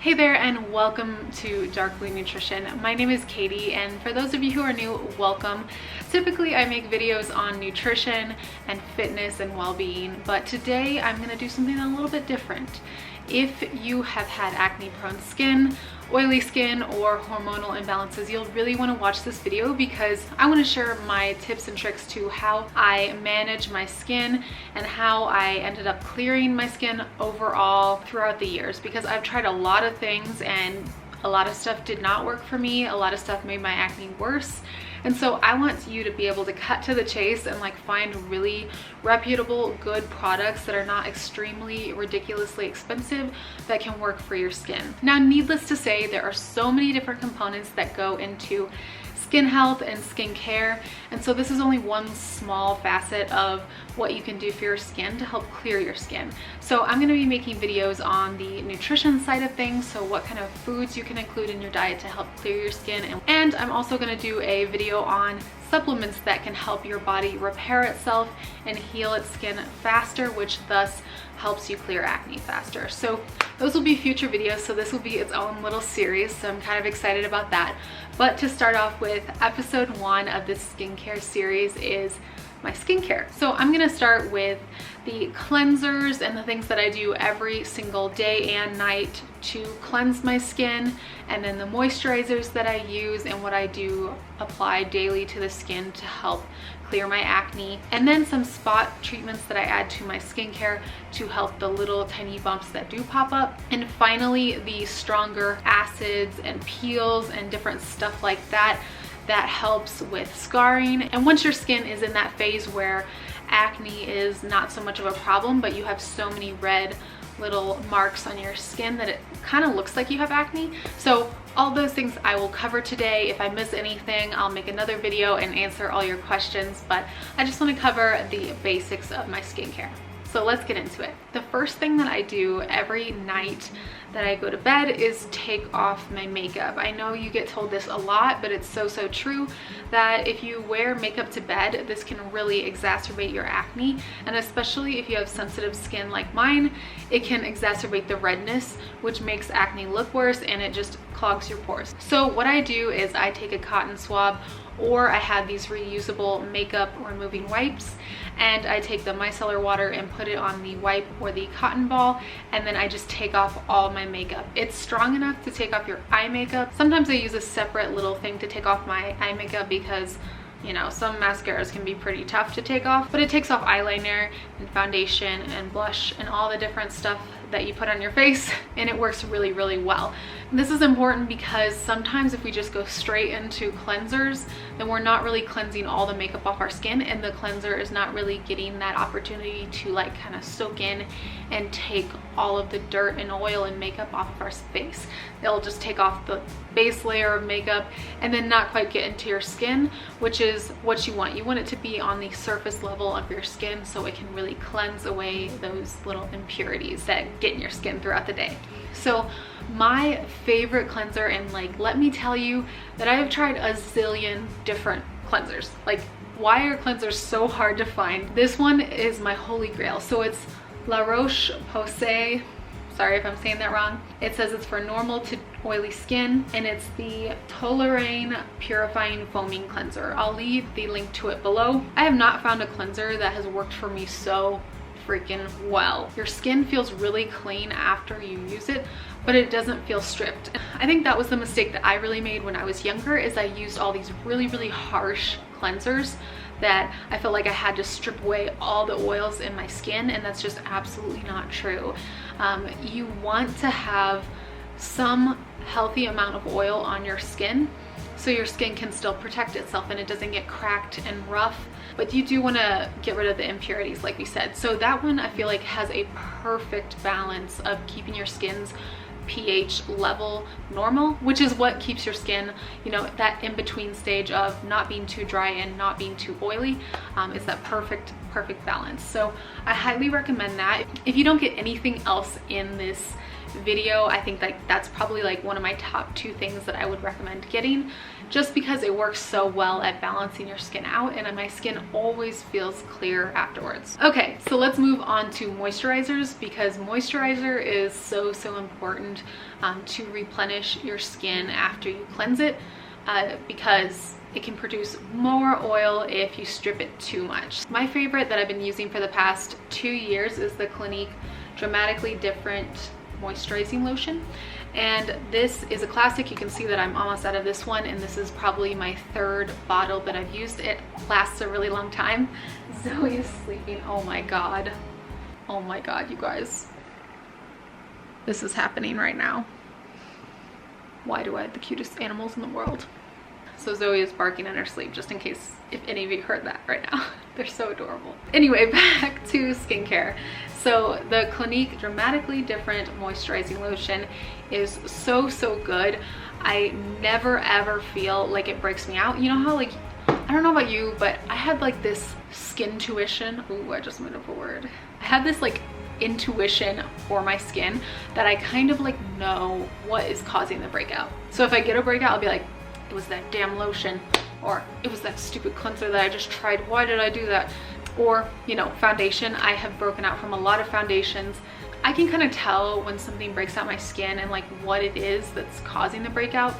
Hey there and welcome to Darkly Nutrition. My name is Katie, and for those of you who are new, welcome. Typically I make videos on nutrition and fitness and well-being, but today I'm going to do something a little bit different. If you have had acne-prone skin, oily skin, or hormonal imbalances, you'll really want to watch this video because I want to share my tips and tricks to how I manage my skin and how I ended up clearing my skin overall throughout the years, because I've tried a lot of things and a lot of stuff did not work for me. A lot of stuff made my acne worse. And so I want you to be able to cut to the chase and find really reputable, good products that are not extremely, ridiculously expensive that can work for your skin. Now, needless to say, there are so many different components that go into skin health and skin care, and so this is only one small facet of what you can do for your skin to help clear your skin. So I'm going to be making videos on the nutrition side of things, so what kind of foods you can include in your diet to help clear your skin, and I'm also going to do a video on supplements that can help your body repair itself and heal its skin faster, which thus helps you clear acne faster. So those will be future videos, so this will be its own little series, so I'm kind of excited about that. But to start off with, episode 1 of this skincare series is my skincare. So I'm gonna start with the cleansers and the things that I do every single day and night to cleanse my skin, and then the moisturizers that I use and what I do apply daily to the skin to help clear my acne, and then some spot treatments that I add to my skincare to help the little tiny bumps that do pop up, and finally the stronger acids and peels and different stuff like that that helps with scarring. And once your skin is in that phase where acne is not so much of a problem, but you have so many red little marks on your skin that it kind of looks like you have acne. So all those things I will cover today. If I miss anything, I'll make another video and answer all your questions, but I just want to cover the basics of my skincare. So let's get into it. The first thing that I do every night that I go to bed is take off my makeup. I know you get told this a lot, but it's so true that if you wear makeup to bed, this can really exacerbate your acne, and especially if you have sensitive skin like mine, it can exacerbate the redness, which makes acne look worse, and it just clogs your pores. So what I do is I take a cotton swab, or I have these reusable makeup removing wipes, and I take the micellar water and put it on the wipe or the cotton ball, and then I just take off all my makeup. It's strong enough to take off your eye makeup. Sometimes I use a separate little thing to take off my eye makeup because, you know, some mascaras can be pretty tough to take off, but it takes off eyeliner and foundation and blush and all the different stuff that you put on your face, and it works really well. And this is important because sometimes if we just go straight into cleansers, then we're not really cleansing all the makeup off our skin, and the cleanser is not really getting that opportunity to kind of soak in and take all of the dirt and oil and makeup off of our face. It'll just take off the base layer of makeup and then not quite get into your skin, which is what you want. You want it to be on the surface level of your skin so it can really cleanse away those little impurities that get in your skin throughout the day. So my favorite cleanser, and let me tell you that I have tried a zillion different cleansers. Why are cleansers so hard to find? This one is my holy grail. So it's La Roche-Posay. Sorry if I'm saying that wrong. It says it's for normal to oily skin, and it's the Toleriane Purifying Foaming Cleanser. I'll leave the link to it below. I have not found a cleanser that has worked for me so freaking well. Your skin feels really clean after you use it, but it doesn't feel stripped. I think that was the mistake that I really made when I was younger, is I used all these really harsh cleansers that I felt like I had to strip away all the oils in my skin, and that's just absolutely not true. You want to have some healthy amount of oil on your skin so your skin can still protect itself and it doesn't get cracked and rough, but you do want to get rid of the impurities like we said. So that one I feel like has a perfect balance of keeping your skin's pH level normal, which is what keeps your skin, you know, that in-between stage of not being too dry and not being too oily, is that perfect balance. So I highly recommend that. If you don't get anything else in this video. I think like that's probably like one of my top 2 things that I would recommend getting, just because it works so well at balancing your skin out, and my skin always feels clear afterwards. Okay, so let's move on to moisturizers, because moisturizer is so important to replenish your skin after you cleanse it, because it can produce more oil if you strip it too much. My favorite that I've been using for the past 2 years is the Clinique Dramatically Different Moisturizing Lotion. And this is a classic. You can see that I'm almost out of this one, and this is probably my 3rd bottle that I've used. It lasts a really long time. Zoe is sleeping. Oh my god, you guys. This is happening right now. Why do I have the cutest animals in the world? So Zoe is barking in her sleep, just in case if any of you heard that right now. They're so adorable. Anyway, back to skincare. So the Clinique Dramatically Different Moisturizing Lotion is so good. I never ever feel like it breaks me out. You know how, like, I don't know about you, but I had like this skin tuition. Ooh, I just made up a word. I had this like intuition for my skin that I kind of like know what is causing the breakout. So if I get a breakout, I'll be like, it was that damn lotion, or it was that stupid cleanser that I just tried. Why did I do that? Or, you know, foundation. I have broken out from a lot of foundations. I can kind of tell when something breaks out my skin and like what it is that's causing the breakout.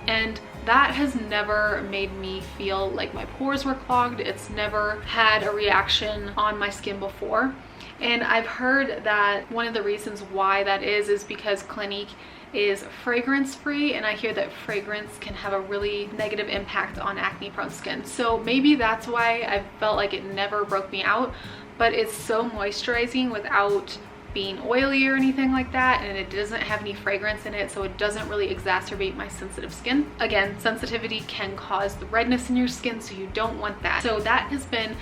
And that has never made me feel like my pores were clogged. It's never had a reaction on my skin before. And I've heard that one of the reasons why that is because Clinique is fragrance free, and I hear that fragrance can have a really negative impact on acne prone skin. So maybe that's why I felt like it never broke me out, but it's so moisturizing without being oily or anything like that, and it doesn't have any fragrance in it, so it doesn't really exacerbate my sensitive skin. Again, sensitivity can cause the redness in your skin, so you don't want that. So that has been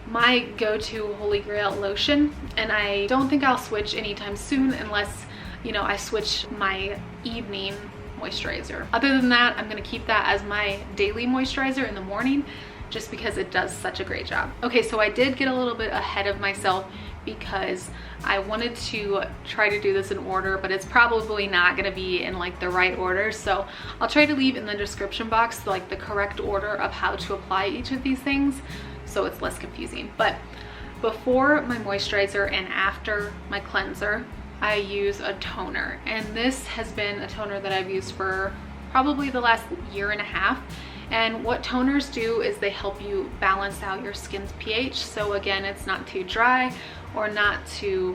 my go-to holy grail lotion, and I don't think I'll switch anytime soon unless, you know, I switch my evening moisturizer. Other than that, I'm gonna keep that as my daily moisturizer in the morning, just because it does such a great job. Okay, so I did get a little bit ahead of myself because I wanted to try to do this in order, but it's probably not gonna be in like the right order. So I'll try to leave in the description box like the correct order of how to apply each of these things, so it's less confusing. But before my moisturizer and after my cleanser, I use a toner, and this has been a toner that I've used for probably the last 1.5 years. And what toners do is they help you balance out your skin's pH. So again, it's not too dry or not too,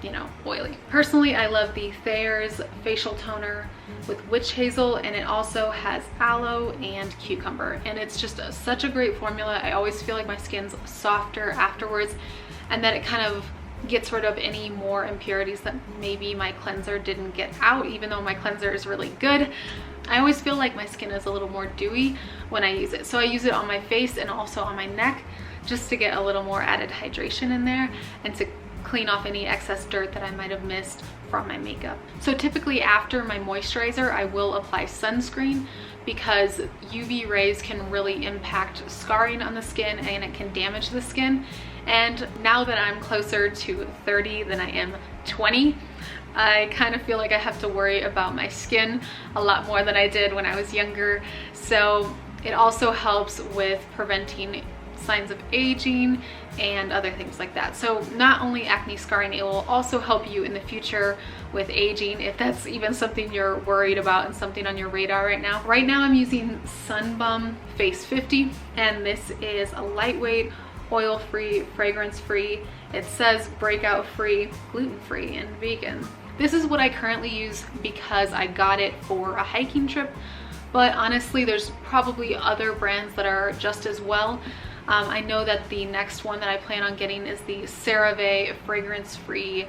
you know, oily. Personally, I love the Thayer's facial toner with witch hazel, and it also has aloe and cucumber, and it's just such a great formula. I always feel like my skin's softer afterwards, and that it kind of gets rid of any more impurities that maybe my cleanser didn't get out, even though my cleanser is really good. I always feel like my skin is a little more dewy when I use it. So I use it on my face and also on my neck, just to get a little more added hydration in there and to clean off any excess dirt that I might have missed from my makeup. So typically after my moisturizer, I will apply sunscreen, because UV rays can really impact scarring on the skin and it can damage the skin. And now that I'm closer to 30 than I am 20, I kind of feel like I have to worry about my skin a lot more than I did when I was younger. So it also helps with preventing signs of aging and other things like that. So not only acne scarring, it will also help you in the future with aging, if that's even something you're worried about and something on your radar right now. Right now I'm using Sun Bum Face 50, and this is a lightweight, oil-free, fragrance-free. It says breakout free, gluten-free, and vegan. This is what I currently use because I got it for a hiking trip, but honestly there's probably other brands that are just as well. I know that the next one that I plan on getting is the CeraVe fragrance-free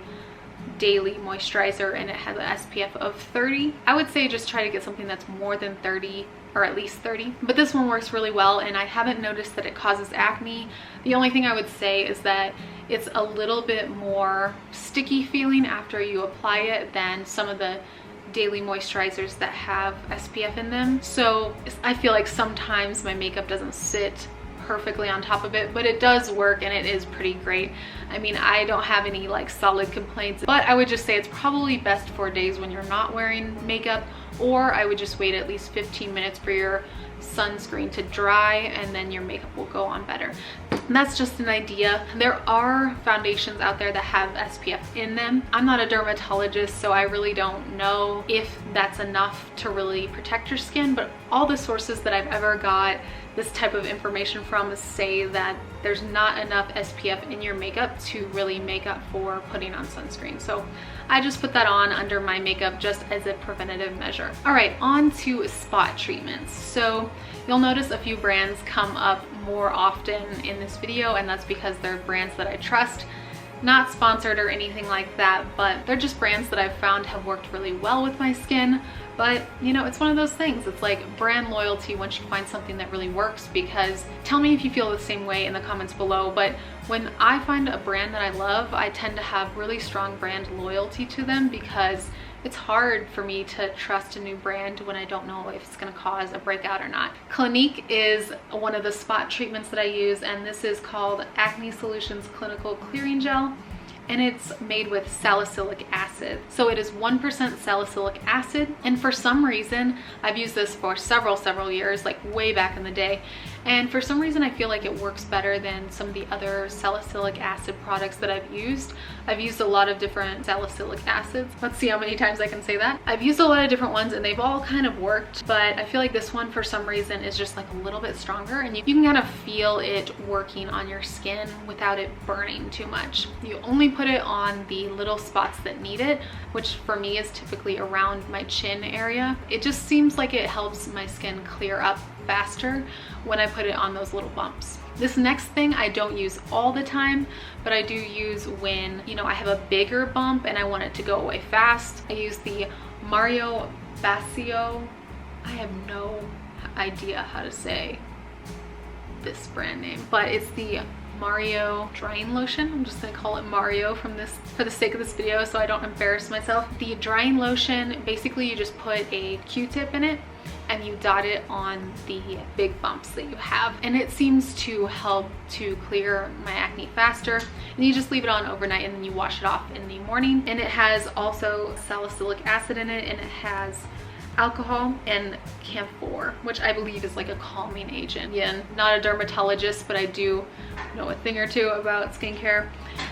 daily moisturizer, and it has an SPF of 30. I would say just try to get something that's more than 30, or at least 30, but this one works really well, and I haven't noticed that it causes acne. The only thing I would say is that it's a little bit more sticky feeling after you apply it than some of the daily moisturizers that have SPF in them. So I feel like sometimes my makeup doesn't sit perfectly on top of it, but it does work and it is pretty great. I mean, I don't have any like solid complaints, but I would just say it's probably best for days when you're not wearing makeup, or I would just wait at least 15 minutes for your sunscreen to dry and then your makeup will go on better. And that's just an idea. There are foundations out there that have SPF in them. I'm not a dermatologist, so I really don't know if that's enough to really protect your skin, but all the sources that I've ever got this type of information from say that there's not enough SPF in your makeup to really make up for putting on sunscreen. So I just put that on under my makeup just as a preventative measure. All right, on to spot treatments. So you'll notice a few brands come up more often in this video, and that's because they're brands that I trust. Not sponsored or anything like that, but they're just brands that I've found have worked really well with my skin. But you know, it's one of those things. It's like brand loyalty once you find something that really works, because tell me if you feel the same way in the comments below. But when I find a brand that I love, I tend to have really strong brand loyalty to them, because it's hard for me to trust a new brand when I don't know if it's going to cause a breakout or not. Clinique is one of the spot treatments that I use, and this is called Acne Solutions Clinical Clearing Gel. And it's made with salicylic acid. So it is 1% salicylic acid. And for some reason, I've used this for several years, like way back in the day. And for some reason, I feel like it works better than some of the other salicylic acid products that I've used. I've used a lot of different salicylic acids. Let's see how many times I can say that. I've used a lot of different ones and they've all kind of worked, but I feel like this one for some reason is just like a little bit stronger, and you can kind of feel it working on your skin without it burning too much. You only put it on the little spots that need it, which for me is typically around my chin area. It just seems like it helps my skin clear up faster when I put it on those little bumps. This next thing I don't use all the time, but I do use when, you know, I have a bigger bump and I want it to go away fast. I use the Mario Basio. I have no idea how to say this brand name, but it's the Mario drying lotion. I'm just gonna call it Mario for the sake of this video so I don't embarrass myself. The drying lotion, basically you just put a Q-tip in it and you dot it on the big bumps that you have, and it seems to help to clear my acne faster. And you just leave it on overnight and then you wash it off in the morning. And it has also salicylic acid in it, and it has alcohol and camphor, which I believe is like a calming agent. Again, not a dermatologist, but I do know a thing or two about skincare.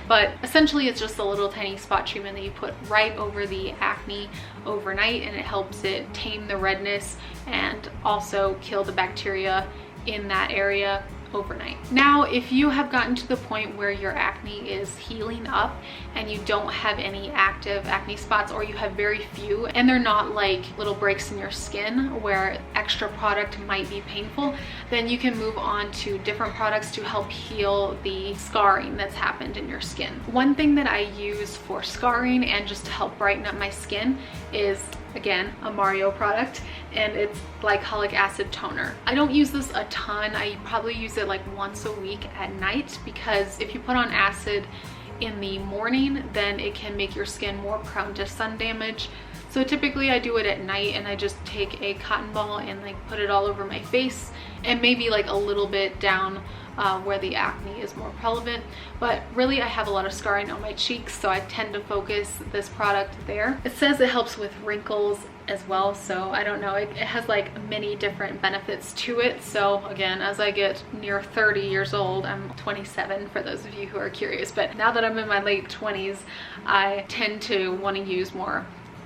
But essentially it's just a little tiny spot treatment that you put right over the acne overnight, and it helps it tame the redness and also kill the bacteria in that area overnight. Now, if you have gotten to the point where your acne is healing up and you don't have any active acne spots, or you have very few and they're not like little breaks in your skin where extra product might be painful, then you can move on to different products to help heal the scarring that's happened in your skin. One thing that I use for scarring and just to help brighten up my skin is, again, a Mario product, and it's glycolic acid toner. I don't use this a ton. I probably use it like once a week at night, because if you put on acid in the morning, then it can make your skin more prone to sun damage. So typically I do it at night, and I just take a cotton ball and like put it all over my face, and maybe like a little bit down where the acne is more prevalent. But really I have a lot of scarring on my cheeks, so I tend to focus this product there. It says it helps with wrinkles as well, so I don't know, it has like many different benefits to it. So again, as I get near 30 years old, I'm 27 for those of you who are curious, but now that I'm in my late 20s, I tend to want to use more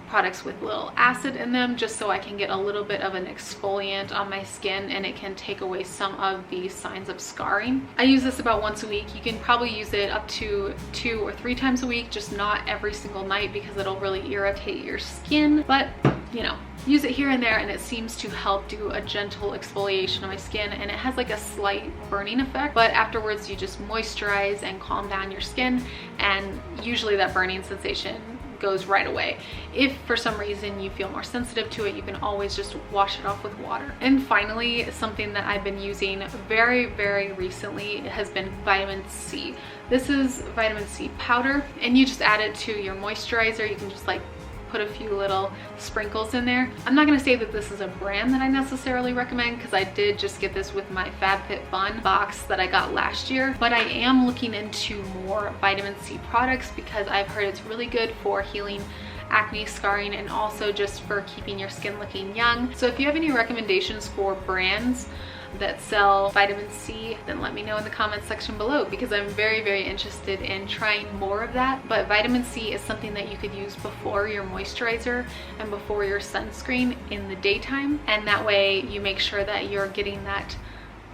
products with little acid in them, just so I can get a little bit of an exfoliant on my skin and it can take away some of the signs of scarring. I use this about once a week. You can probably use it up to 2 or 3 times a week, just not every single night, because it'll really irritate your skin. But you know, use it here and there, and it seems to help do a gentle exfoliation of my skin, and it has like a slight burning effect, but afterwards you just moisturize and calm down your skin, and usually that burning sensation goes right away. If for some reason you feel more sensitive to it, you can always just wash it off with water. And finally, something that I've been using very recently has been vitamin C. This is vitamin C powder, and you just add it to your moisturizer. You can just like put a few little sprinkles in there. I'm not going to say that this is a brand that I necessarily recommend, because I did just get this with my FabFitFun box that I got last year, but I am looking into more vitamin C products because I've heard it's really good for healing acne, scarring, and also just for keeping your skin looking young. So if you have any recommendations for brands that sell vitamin C, then let me know in the comments section below, because I'm very interested in trying more of that. But vitamin C is something that you could use before your moisturizer and before your sunscreen in the daytime, and that way you make sure that you're getting that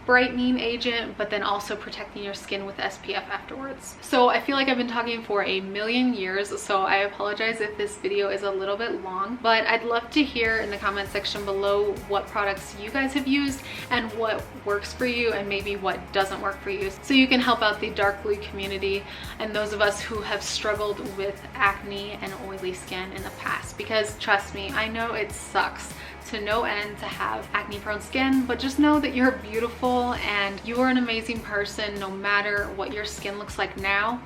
brightening agent, but then also protecting your skin with SPF afterwards. So I feel like I've been talking for a million years, so I apologize if this video is a little bit long, but I'd love to hear in the comment section below what products you guys have used and what works for you and maybe what doesn't work for you, so you can help out the dark blue community and those of us who have struggled with acne and oily skin in the past. Because trust me, I know it sucks to no end to have acne prone skin, but just know that you're beautiful and you are an amazing person no matter what your skin looks like now,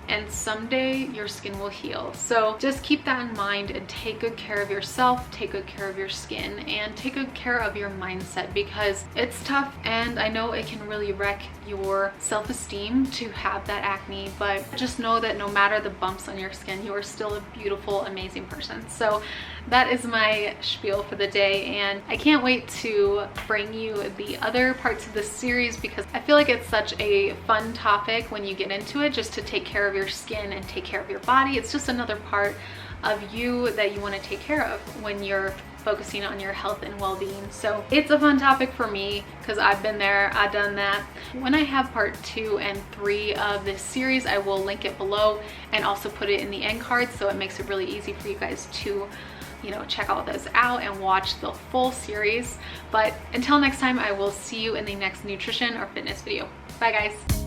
and someday your skin will heal. So just keep that in mind and take good care of yourself, take good care of your skin, and take good care of your mindset, because it's tough and I know it can really wreck your self-esteem to have that acne, but just know that no matter the bumps on your skin, you are still a beautiful, amazing person. So that is my spiel for the day, and I can't wait to bring you the other parts of this series, because I feel like it's such a fun topic when you get into it, just to take care of your skin and take care of your body. It's just another part of you that you want to take care of when you're focusing on your health and well-being. So it's a fun topic for me because I've been there, I've done that. When I have part 2 and 3 of this series, I will link it below and also put it in the end card, so it makes it really easy for you guys to, you know, check all those out and watch the full series. But until next time, I will see you in the next nutrition or fitness video. Bye guys.